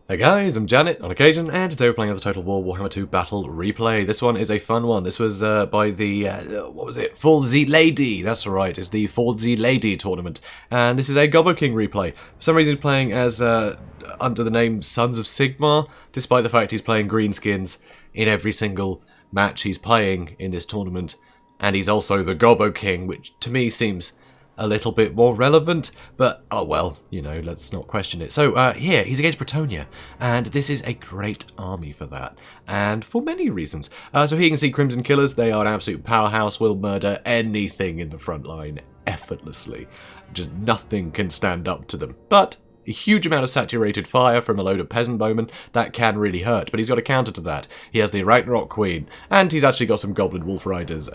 Hey guys, I'm JanetOnOccasion, and today we're playing the Total War Warhammer II Battle Replay. This one is a fun one. This was by the, what was it? For the Lady. That's right, it's the For the Lady tournament. And this is a Gobbo King replay. For some reason he's playing as, under the name Sons of Sigmar, despite the fact he's playing Greenskins in every single match he's playing in this tournament. And he's also the Gobbo King, which to me seems a little bit more relevant, but oh well, you know, let's not question it. So here, he's against Bretonnia, and this is a great army for that, and for many reasons. So here you can see Crimson Killers. They are an absolute powerhouse, will murder anything in the front line effortlessly. Just nothing can stand up to them. But a huge amount of saturated fire from a load of peasant bowmen, that can really hurt, but he's got a counter to that. He has the Ragnarok Queen, and he's actually got some Goblin Wolf Riders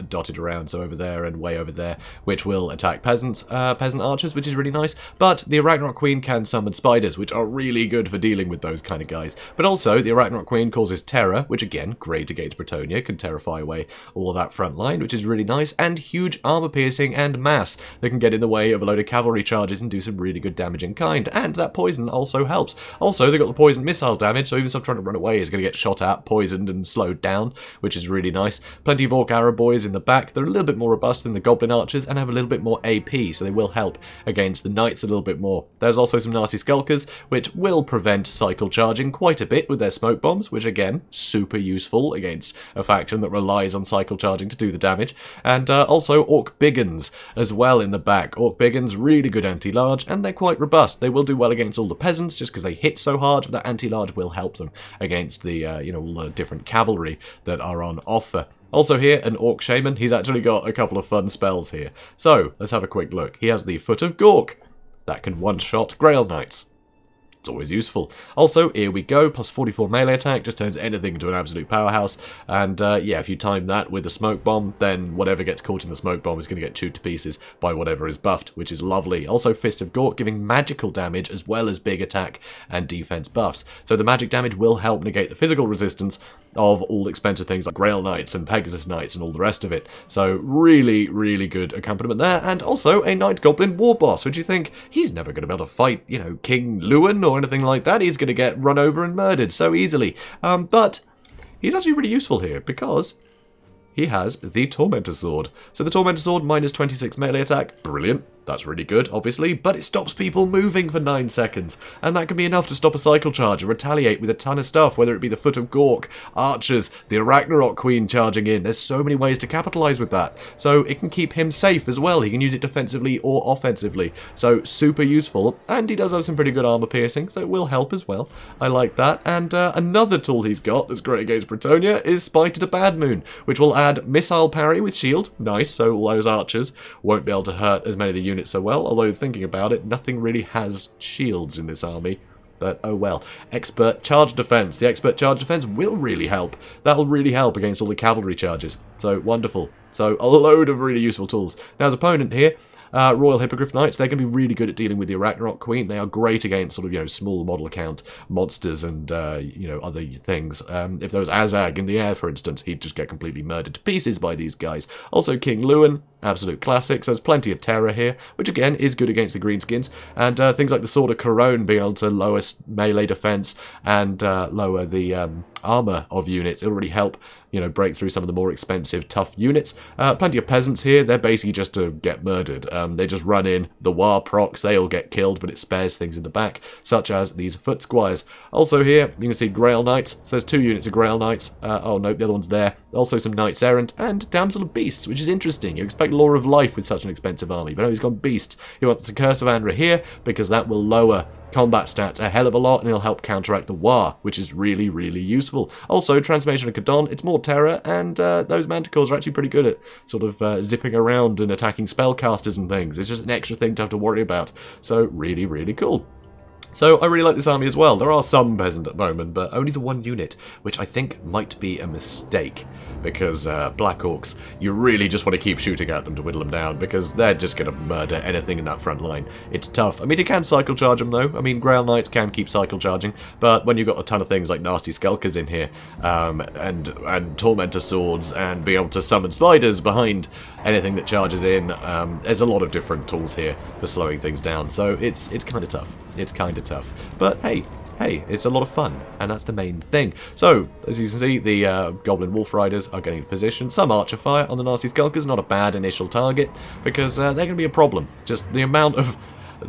dotted around, so over there and way over there, which will attack peasant archers, which is really nice. But the Ragnarok Queen can summon spiders, which are really good for dealing with those kind of guys. But also, the Ragnarok Queen causes terror, which again, great against Bretonnia, can terrify away all of that front line, which is really nice, and huge armor piercing and mass that can get in the way of a load of cavalry charges and do some really good damage in kind. And that poison also helps. Also, they've got the poison missile damage, so even stuff trying to run away is going to get shot at, poisoned, and slowed down, which is really nice. Plenty of Orc Arrow Boys in the back. They're a little bit more robust than the Goblin Archers and have a little bit more AP, so they will help against the Knights a little bit more. There's also some nasty Skulkers, which will prevent cycle charging quite a bit with their smoke bombs, which again, super useful against a faction that relies on cycle charging to do the damage. And also Orc Biggins as well in the back. Orc Biggins, really good anti-large, and they're quite robust. They will do well against all the peasants just because they hit so hard, but that anti-large will help them against the, you know, all the different cavalry that are on offer. Also here, an Orc Shaman. He's actually got a couple of fun spells here. So, let's have a quick look. He has the Foot of Gork. That can one-shot Grail Knights. It's always useful. Also, here we go, plus 44 melee attack, just turns anything into an absolute powerhouse. And yeah, if you time that with a smoke bomb, then whatever gets caught in the smoke bomb is going to get chewed to pieces by whatever is buffed, which is lovely. Also, Fist of Gork giving magical damage as well as big attack and defense buffs. So the magic damage will help negate the physical resistance of all expensive things like Grail Knights and Pegasus Knights and all the rest of it. So really, really good accompaniment there. And also a Night Goblin War Boss, which you think, he's never going to be able to fight, you know, King Lewin or anything like that. He's going to get run over and murdered so easily. But he's actually really useful here because he has the Tormentor Sword. So the Tormentor Sword, minus 26 melee attack, brilliant. That's really good, obviously, but it stops people moving for 9 seconds, and that can be enough to stop a cycle charge and retaliate with a ton of stuff, whether it be the Foot of Gork, Archers, the Ragnarok Queen charging in. There's so many ways to capitalise with that. So it can keep him safe as well. He can use it defensively or offensively. So super useful, and he does have some pretty good armour piercing, so it will help as well. I like that. And another tool he's got that's great against Bretonnia is Spite to the Bad Moon, which will add missile parry with shield. Nice, so all those archers won't be able to hurt as many of the units so well, although thinking about it, nothing really has shields in this army, but oh well. Expert Charge Defense. The Expert Charge Defense will really help. That'll really help against all the cavalry charges. So wonderful. So a load of really useful tools. Now his opponent here, Royal Hippogriff Knights, they're going to be really good at dealing with the Ragnarok Queen. They are great against sort of, you know, small model account monsters and, you know, other things. If there was Azag in the air, for instance, he'd just get completely murdered to pieces by these guys. Also King Lewin, absolute classic. So there's plenty of terror here, which again is good against the Greenskins. And things like the Sword of Corone being able to lower melee defense and lower the armor of units. It'll really help, you know, break through some of the more expensive, tough units. Plenty of peasants here. They're basically just to get murdered. They just run in. The war procs, they all get killed, but it spares things in the back, such as these Foot Squires. Also here, you can see Grail Knights. So there's 2 units of Grail Knights. Oh, no, the other one's there. Also some Knights Errant and Damsel of Beasts, which is interesting. You expect Law of Life with such an expensive army, but no, he's gone Beast. He wants the Curse of Andra here, because that will lower combat stats a hell of a lot, and it'll help counteract the War, which is really, really useful. Also, Transformation of Kadon, it's more terror, and those Manticores are actually pretty good at sort of zipping around and attacking spellcasters and things. It's just an extra thing to have to worry about. So, really, really cool. So I really like this army as well. There are some peasant at the moment, but only the 1 unit, which I think might be a mistake, because Black Orcs, you really just want to keep shooting at them to whittle them down, because they're just going to murder anything in that front line. It's tough. I mean, you can cycle charge them though. I mean, Grail Knights can keep cycle charging, but when you've got a ton of things like nasty Skulkers in here, and Tormentor Swords, and being able to summon spiders behind anything that charges in, there's a lot of different tools here for slowing things down, so it's kind of tough. It's kind of tough. But hey, hey, it's a lot of fun, and that's the main thing. So, as you can see, the Goblin Wolf Riders are getting into position. Some Archer Fire on the Nasty Skulkers, not a bad initial target, because they're going to be a problem. Just the amount of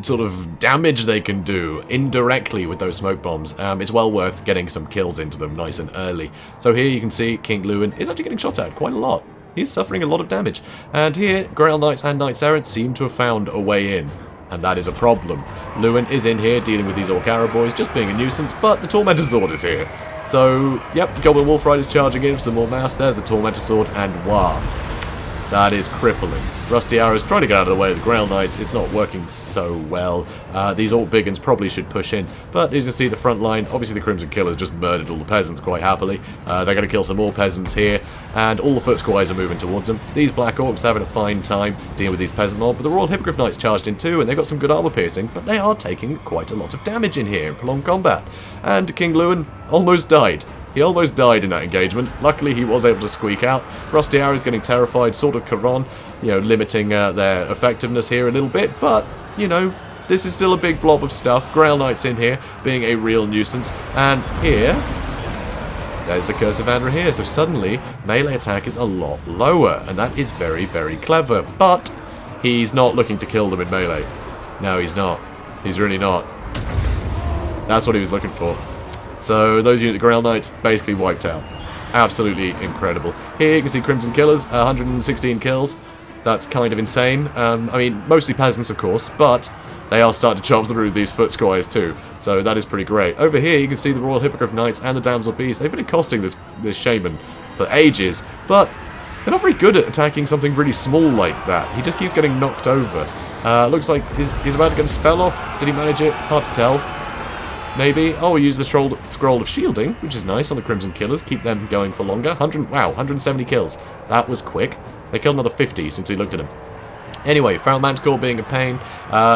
sort of damage they can do indirectly with those smoke bombs. It's well worth getting some kills into them nice and early. So here you can see King Lewin is actually getting shot at quite a lot. He's suffering a lot of damage. And here, Grail Knights and Knights Errant seem to have found a way in. And that is a problem. Lewin is in here dealing with these Orc Arrow boys, just being a nuisance, but the Tormentor Sword is here. So, yep, Goblin Wolf Riders charging in for some more mass. There's the Tormentor Sword, and wow. That is crippling. Rusty Arrow's trying to get out of the way of the Grail Knights. It's not working so well. These Orc Biggins probably should push in. But as you can see, the front line, obviously the Crimson Killers just murdered all the peasants quite happily. They're going to kill some more peasants here. And all the foot squires are moving towards them. These Black Orcs are having a fine time dealing with these peasant mob. But the Royal Hippogriff Knights charged in too, and they've got some good armor piercing. But they are taking quite a lot of damage in here in prolonged combat. And King Lewin almost died. He almost died in that engagement. Luckily, he was able to squeak out. Rusty Arrow's getting terrified, sort of Karon, limiting their effectiveness here a little bit. But, this is still a big blob of stuff. Grail Knight's in here, being a real nuisance. And here, there's the Curse of Vandra here. So suddenly, melee attack is a lot lower. And that is very, very clever. But he's not looking to kill them in melee. No, he's not. He's really not. That's what he was looking for. So those units, the Grail Knights, basically wiped out. Absolutely incredible. Here you can see Crimson Killers, 116 kills. That's kind of insane. I mean, mostly peasants, of course, but they are starting to chop through these foot squires too. So that is pretty great. Over here you can see the Royal Hippogriff Knights and the Damsel Beast. They've been accosting this shaman for ages, but they're not very good at attacking something really small like that. He just keeps getting knocked over. Looks like he's about to get a spell off. Did he manage it? Hard to tell. Maybe. Oh, we use the Scroll of Shielding, which is nice on the Crimson Killers. Keep them going for longer. 170 kills. That was quick. They killed another 50 since we looked at them. Anyway, Feral Manticore being a pain.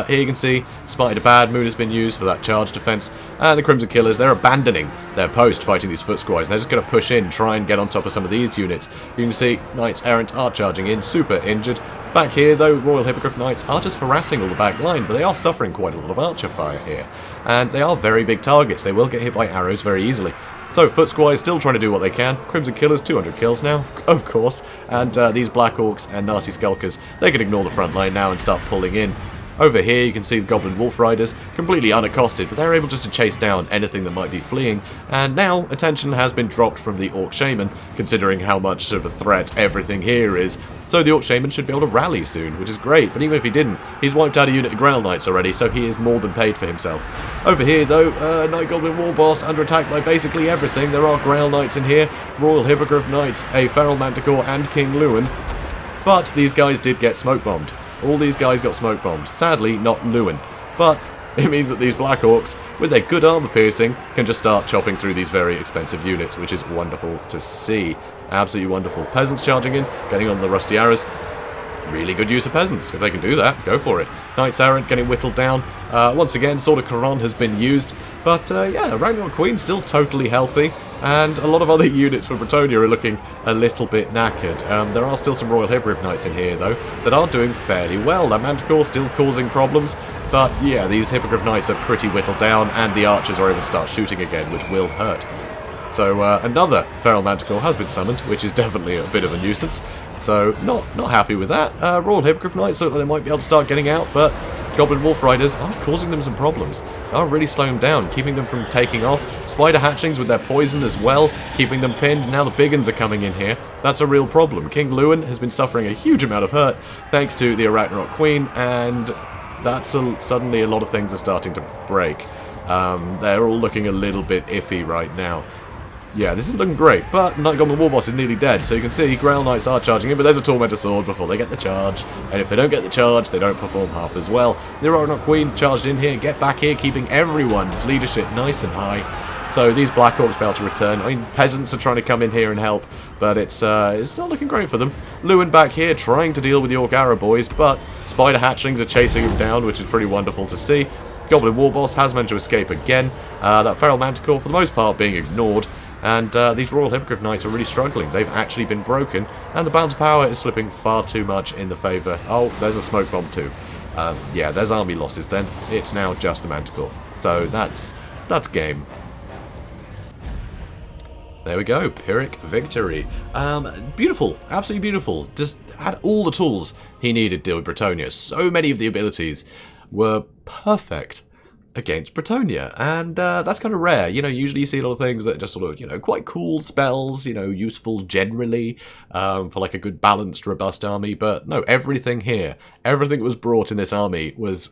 Here you can see Spider Bad Moon has been used for that charge defense. And the Crimson Killers, they're abandoning their post fighting these foot squires. They're just going to push in, try and get on top of some of these units. You can see Knights Errant are charging in, super injured. Back here, though, Royal Hippogriff Knights are just harassing all the back line, but they are suffering quite a lot of archer fire here. And they are very big targets. They will get hit by arrows very easily. So, Foot Squires still trying to do what they can. Crimson Killers, 200 kills now, of course. And these Black Orcs and Nasty Skulkers, they can ignore the front line now and start pulling in. Over here, you can see the Goblin Wolf Riders, completely unaccosted, but they're able just to chase down anything that might be fleeing. And now, attention has been dropped from the Orc Shaman, considering how much of a threat everything here is. So the Orc Shaman should be able to rally soon, which is great, but even if he didn't, he's wiped out a unit of Grail Knights already, so he is more than paid for himself. Over here, though, Night Goblin War Boss under attack by basically everything. There are Grail Knights in here, Royal Hippogriff Knights, a Feral Manticore, and King Lewin. But these guys did get smoke bombed. All these guys got smoke bombed. Sadly, not Lewin. But it means that these Black Orcs, with their good armor piercing, can just start chopping through these very expensive units, which is wonderful to see. Absolutely wonderful. Peasants charging in, getting on the Rusty Arrows. Really good use of peasants. If they can do that, go for it. Knights Errant getting whittled down. Once again, Sword of Karon has been used. But yeah, Ragnarok Queen still totally healthy. And a lot of other units for Bretonnia are looking a little bit knackered. There are still some Royal Hippogriff Knights in here, though, that are doing fairly well. That Manticore still causing problems. But yeah, these Hippogriff Knights are pretty whittled down, and the archers are able to start shooting again, which will hurt. So another Feral Manticore has been summoned, which is definitely a bit of a nuisance. So not happy with that. Royal Hippogriff Knights look like they might be able to start getting out, but Goblin Wolf Riders are causing them some problems. They are really slowing them down, keeping them from taking off. Spider Hatchlings with their poison as well, keeping them pinned. Now the Biggins are coming in here. That's a real problem. King Lewin has been suffering a huge amount of hurt thanks to the Ragnarok Queen, and that's suddenly a lot of things are starting to break. They're all looking a little bit iffy right now. Yeah, this is looking great, but Night Goblin War Boss is nearly dead, so you can see Grail Knights are charging in, but there's a Tormentor Sword before they get the charge, and if they don't get the charge, they don't perform half as well. The Ragnarok Queen charged in here, get back here, keeping everyone's leadership nice and high. So these Black Orcs about to return. I mean, peasants are trying to come in here and help, but it's not looking great for them. Lewin back here trying to deal with the Orc Arrow boys, but Spider Hatchlings are chasing him down, which is pretty wonderful to see. Goblin War Boss has managed to escape again. That Feral Manticore, for the most part, being ignored. And these Royal Hippogriff Knights are really struggling. They've actually been broken, and the bounce power is slipping far too much in the favour. Oh, there's a smoke bomb too. Yeah, there's army losses then. It's now just the Manticore. So that's That's game. There we go, Pyrrhic victory. Beautiful, absolutely beautiful. Just had all the tools he needed to deal with Bretonnia. So many of the abilities were perfect against Bretonnia, and that's kind of rare. You know, usually you see a lot of things that are just sort of, you know, quite cool spells, you know, useful generally for like a good balanced, robust army, but no, everything here, everything that was brought in this army was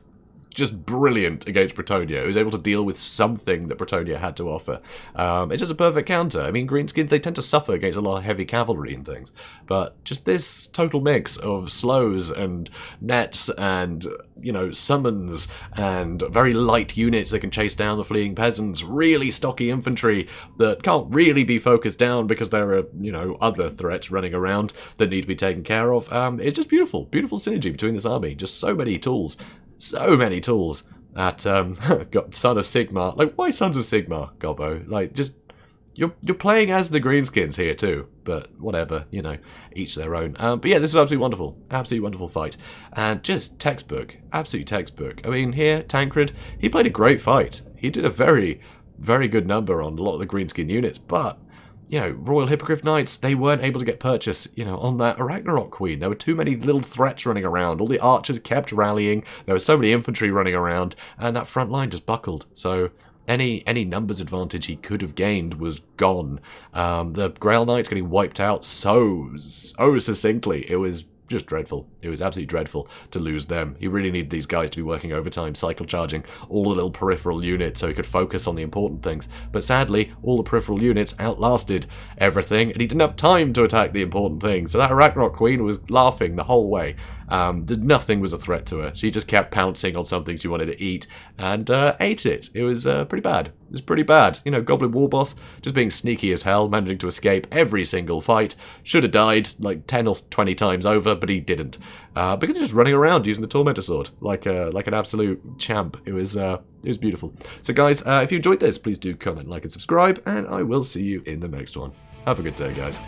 just brilliant against Bretonnia. It was able to deal with something that Bretonnia had to offer. It's just a perfect counter. I mean, Greenskins, they tend to suffer against a lot of heavy cavalry and things, but just this total mix of slows and nets and, you know, summons and very light units that can chase down the fleeing peasants, really stocky infantry that can't really be focused down because there are, you know, other threats running around that need to be taken care of. It's just beautiful. Beautiful synergy between this army. Just so many tools. So many tools at got Son of Sigmar. Like, why Sons of Sigmar, Gobbo? Like, just you're playing as the Greenskins here too, but whatever, you know, each their own. But yeah, this is absolutely wonderful fight, and just textbook, absolute textbook. I mean, here Tancred, he played a great fight. He did a very, very good number on a lot of the Greenskin units, but you know, Royal Hippogriff Knights, they weren't able to get purchase, you know, on that Ragnarok Queen. There were too many little threats running around. All the archers kept rallying. There was so many infantry running around, and that front line just buckled. So any numbers advantage he could have gained was gone. The Grail Knights getting wiped out so succinctly. It was just dreadful. It was absolutely dreadful to lose them. You really need these guys to be working overtime, cycle charging all the little peripheral units so he could focus on the important things. But sadly, all the peripheral units outlasted everything, and he didn't have time to attack the important things. So that Ragnarok Queen was laughing the whole way. Nothing was a threat to her. She just kept pouncing on something she wanted to eat and ate it. It was pretty bad. It was pretty bad. You know, Goblin War Boss just being sneaky as hell, managing to escape every single fight. Should have died like 10 or 20 times over, but he didn't. Because he was running around using the Tormentor Sword like an absolute champ. It was beautiful. So guys, if you enjoyed this, please do comment, like, and subscribe, and I will see you in the next one. Have a good day, guys.